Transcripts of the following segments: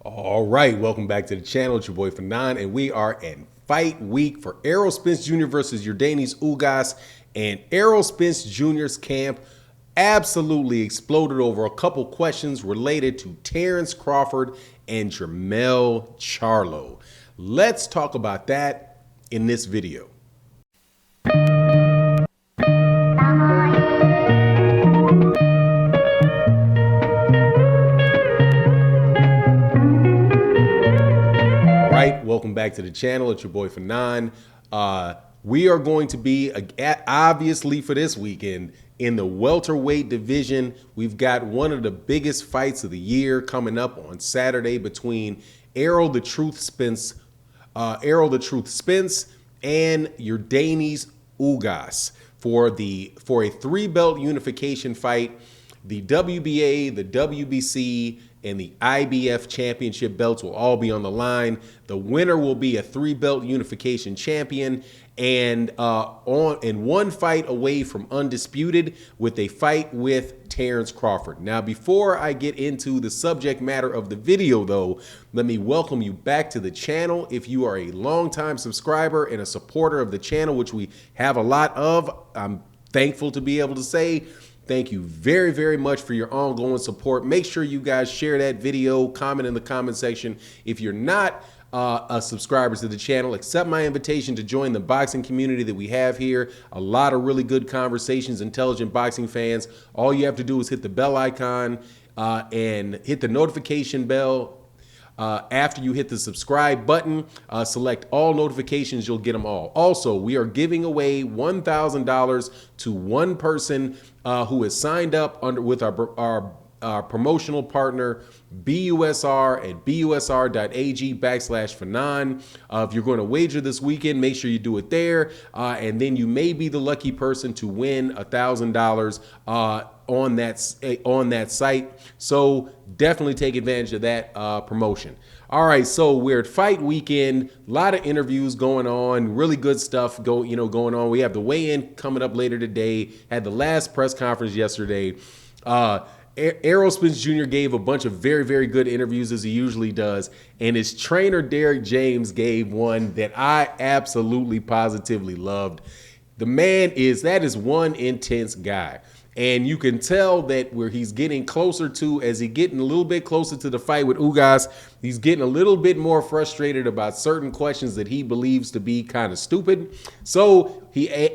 All right, welcome back to the channel. It's your boy Fanon, and we are in fight week for Errol Spence Jr. versus Yordenis Ugas. And Errol Spence Jr.'s camp absolutely exploded over a couple questions related to Terence Crawford and Jermell Charlo. Let's talk about that in this video. Welcome back to the channel. It's your boy Fanon. We are going to be, obviously for this weekend, in the welterweight division. We've got one of the biggest fights of the year coming up on Saturday between Errol the Truth Spence and Yordenis Ugas for a three-belt unification fight. The WBA, the WBC, and the IBF championship belts will all be on the line. The winner will be a three-belt unification champion and one fight away from undisputed with a fight with Terence Crawford. Now, before I get into the subject matter of the video, though, let me welcome you back to the channel. If you are a longtime subscriber and a supporter of the channel, which we have a lot of, I'm thankful to be able to say thank you very, very much for your ongoing support. Make sure you guys share that video, comment in the comment section. If you're not a subscriber to the channel, accept my invitation to join the boxing community that we have here. A lot of really good conversations, intelligent boxing fans. All you have to do is hit the bell icon and hit the notification bell. After you hit the subscribe button, select all notifications, you'll get them all. Also, we are giving away $1,000 to one person who has signed up with our promotional partner, BUSR, at busr.ag/Fanon. If you're going to wager this weekend, make sure you do it there. And then you may be the lucky person to win $1,000 on that site. So definitely take advantage of that promotion. All right, so we're at fight weekend. A lot of interviews going on, really good stuff going on. We have the weigh-in coming up later today. Had the last press conference yesterday. Errol Spence Jr. gave a bunch of very, very good interviews, as he usually does, and his trainer Derrick gave one that I absolutely positively loved. The man that is one intense guy. And you can tell that where he's getting closer to, as he's getting a little bit closer to the fight with Ugas, he's getting a little bit more frustrated about certain questions that he believes to be kind of stupid. So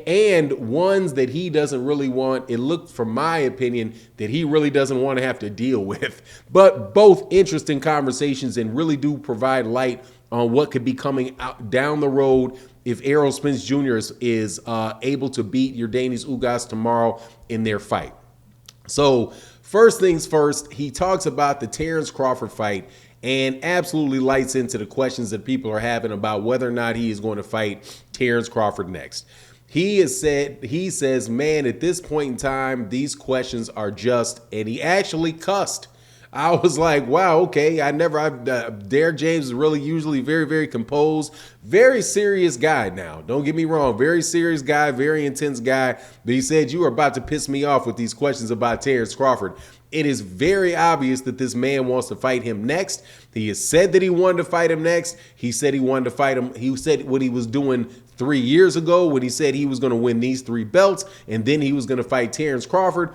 and ones that he doesn't really want, it looked, from my opinion, that he really doesn't want to have to deal with. But both interesting conversations and really do provide light on what could be coming out down the road if Errol Spence Jr. is able to beat Yordenis Ugas tomorrow in their fight. So first things first, he talks about the Terence Crawford fight and absolutely lights into the questions that people are having about whether or not he is going to fight Terence Crawford next. He says, man, at this point in time, these questions are just, and he actually cussed. I was like, wow, okay. Derrick James is really usually very, very composed, very serious guy now. Don't get me wrong. Very serious guy, very intense guy. But he said, you are about to piss me off with these questions about Terence Crawford. It is very obvious that this man wants to fight him next. He has said that he wanted to fight him next. He said he wanted to fight him. He said what he was doing 3 years ago when he said he was going to win these 3 belts and then he was going to fight Terence Crawford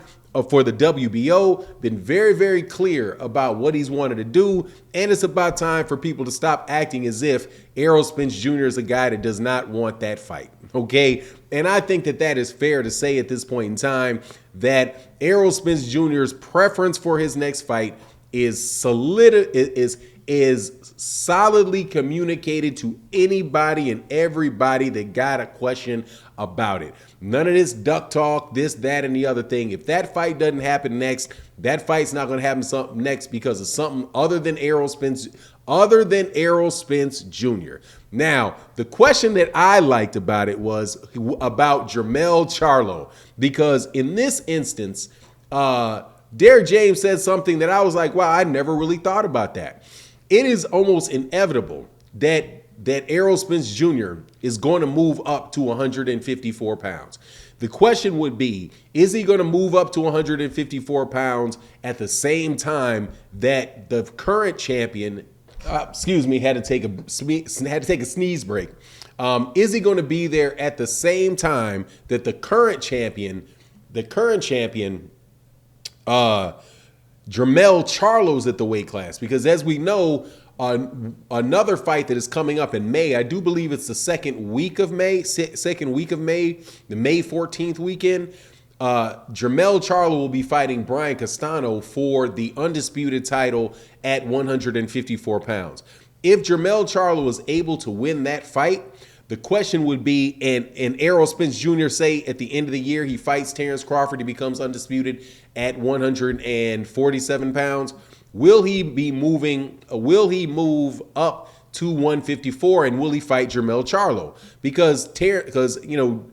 for the WBO. Been very, very clear about what he's wanted to do, and it's about time for people to stop acting as if Errol Spence Jr. is a guy that does not want that fight, okay? And I think that is fair to say at this point in time, that Errol Spence Jr.'s preference for his next fight is solidly communicated to anybody and everybody that got a question about it. None of this duck talk, this, that, and the other thing. If that fight doesn't happen next, that fight's not going to happen next because of something other than Errol Spence Jr. Now, the question that I liked about it was about Jermell Charlo, because in this instance, Derrick James said something that I was like, wow, I never really thought about that. It is almost inevitable that Errol Spence Jr. is going to move up to 154 pounds. The question would be, is he going to move up to 154 pounds at the same time that the current champion excuse me, had to take a sneeze break. Is he going to be there at the same time that the current champion, Jermell Charlo's at the weight class? Because as we know, another fight that is coming up in May, I do believe it's the second week of May, the May 14th weekend. Jermell Charlo will be fighting Brian Castano for the undisputed title at 154 pounds. If Jermell Charlo is able to win that fight, the question would be, and Errol Spence Jr. say at the end of the year he fights Terence Crawford, he becomes undisputed at 147 pounds. Will he move up to 154, and will he fight Jermell Charlo? Because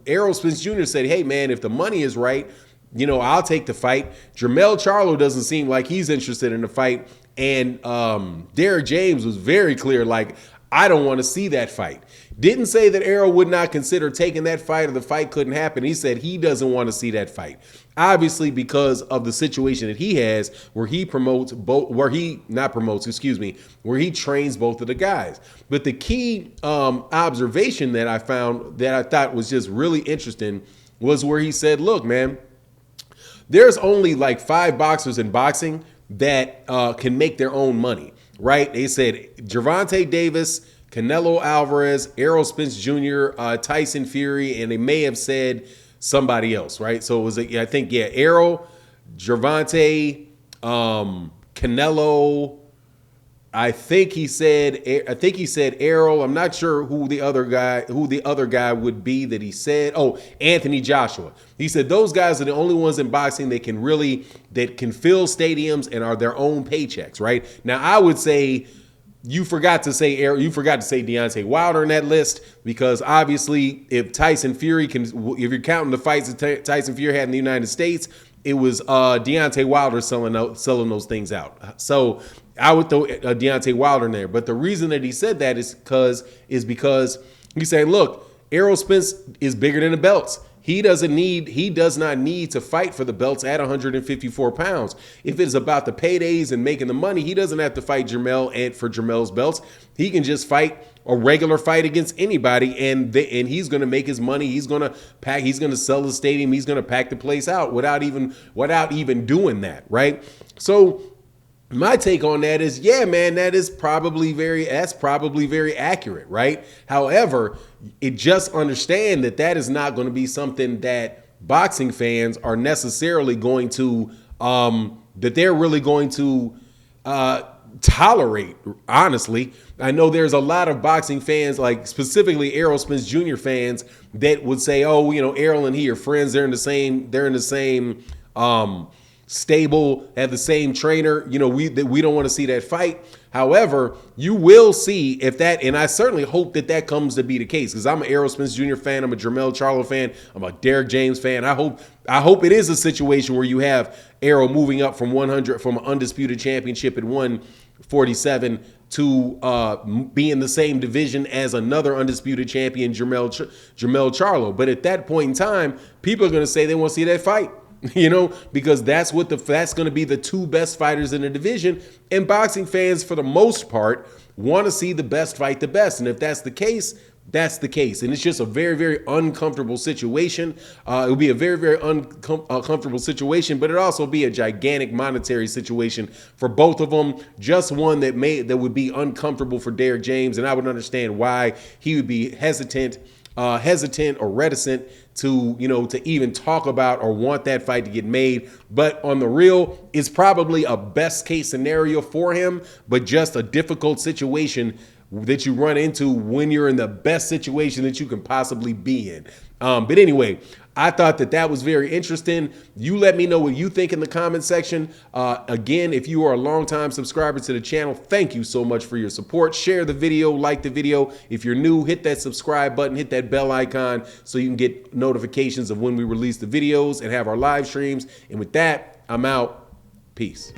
Errol Spence Jr. said, hey man, if the money is right, I'll take the fight. Jermell Charlo doesn't seem like he's interested in the fight. And Derrick James was very clear, like, I don't want to see that fight. Didn't say that Errol would not consider taking that fight or the fight couldn't happen. He said he doesn't want to see that fight. Obviously, because of the situation that he has where he trains both of the guys. But the key observation that I found that I thought was just really interesting was where he said, look, man, there's only like 5 boxers in boxing that can make their own money, right? They said Gervonta Davis, Canelo Alvarez, Errol Spence Jr., Tyson Fury, and they may have said somebody else, right? So it was, Errol, Gervonta, Canelo. I think he said Errol. I'm not sure who the other guy would be that he said. Oh, Anthony Joshua. He said those guys are the only ones in boxing that can fill stadiums and are their own paychecks, right? Now I would say you forgot to say Deontay Wilder in that list, because obviously if you're counting the fights that Tyson Fury had in the United States, it was Deontay Wilder selling those things out. So I would throw Deontay Wilder in there. But the reason that he said that is because he's saying, look, Errol Spence is bigger than the belts. He does not need to fight for the belts at 154 pounds. If it's about the paydays and making the money, he doesn't have to fight Jermell and for Jermell's belts. He can just fight a regular fight against anybody, and he's going to make his money. He's going to sell the stadium. He's going to pack the place out without even doing that, right? So my take on that is, yeah, man, that's probably very accurate, right? However, just understand that is not going to be something that boxing fans are necessarily going to, that they're really going to tolerate, honestly. I know there's a lot of boxing fans, like specifically Errol Spence Jr. fans, that would say, oh, Errol and he are friends. They're in the same stable, have the same trainer. We don't want to see that fight. However, you will see if that, and I certainly hope that comes to be the case, because I'm an Errol Spence Jr. fan, I'm a Jermell Charlo fan, I'm a Derrick James fan. I hope it is a situation where you have Errol moving up from an undisputed championship at 147 to be in the same division as another undisputed champion, Jermell Charlo. But at that point in time, people are going to say they want to see that fight. Because that's going to be the 2 best fighters in the division. And boxing fans, for the most part, want to see the best fight the best. And if that's the case, that's the case. And it's just a very, very uncomfortable situation. It would be a very, very uncomfortable situation, but it also be a gigantic monetary situation for both of them. Just one that would be uncomfortable for Derrick James. And I would understand why he would be hesitant or reticent to even talk about or want that fight to get made. But on the real, it's probably a best case scenario for him, but just a difficult situation that you run into when you're in the best situation that you can possibly be in. But anyway, I thought that was very interesting. You let me know what you think in the comment section. Again, if you are a longtime subscriber to the channel, thank you so much for your support. Share the video, like the video. If you're new, hit that subscribe button, hit that bell icon so you can get notifications of when we release the videos and have our live streams. And with that, I'm out. Peace.